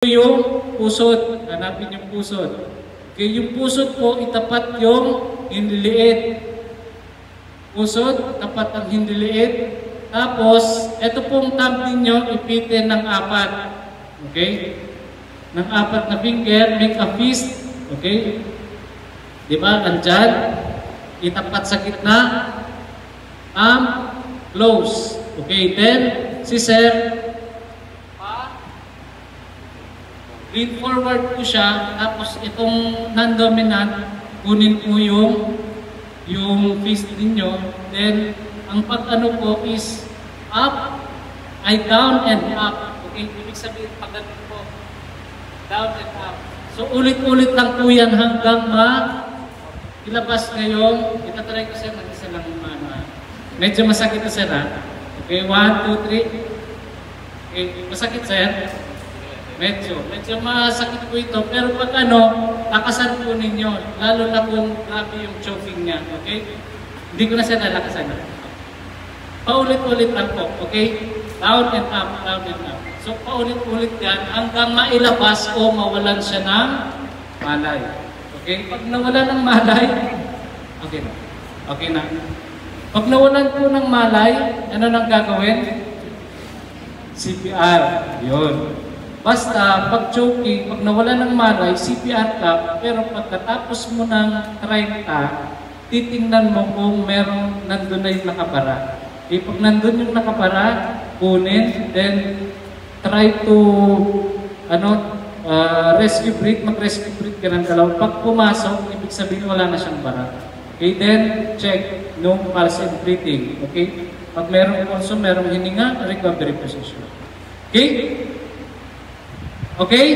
Yung pusod, hanapin yung pusod. Okay, yung pusod po, itapat yung hindiliit. Pusod, tapat ang hindiliit. Tapos, ito pong thumb ninyo, ipitin ng 4. Okay? Ng 4 na finger, make a fist. Okay? Diba? Andyan. Itapat sa gitna. Close. Okay, then, si sir, lean forward po siya, tapos itong non-dominant, kunin po yung fist ninyo. Then, ang pag-ano po is up, ay down and up. Okay, ibig sabihin pag-ano po, down and up. So, ulit-ulit lang po yan hanggang ilabas ngayong, itatry ko siya, mag-isa lang yung mana. Medyo masakit na sir ha. Okay, 1, 2, 3. Okay, masakit sir. Medyo masakit po ito, pero pag lakasan po ninyo, lalo na kung grabe yung choking niya, okay? Hindi ko na siya nalakasan. Paulit-ulit lang po, okay? Down and up, down and up. So, paulit-ulit yan hanggang mailabas o mawalan siya ng malay. Okay? Pag nawalan ng malay, okay na. Okay na. Pag nawalan po ng malay, ano nang gagawin? CPR. Yun. Basta, pag choking, pag nawala ng malay, CPR ka, pero pagkatapos mo ng 30, titingnan mo kung meron nandun na yung nakabara. E pag nandun yung nakabara, kunin, then try to rescue breath, mag-rescue breath ka ng dalaw. Pag pumasok, ibig sabihin wala na siyang bara. Okay, then check no pulse and breathing. Okay? Pag merong pulso, merong hininga, recovery position. Okay? Okay?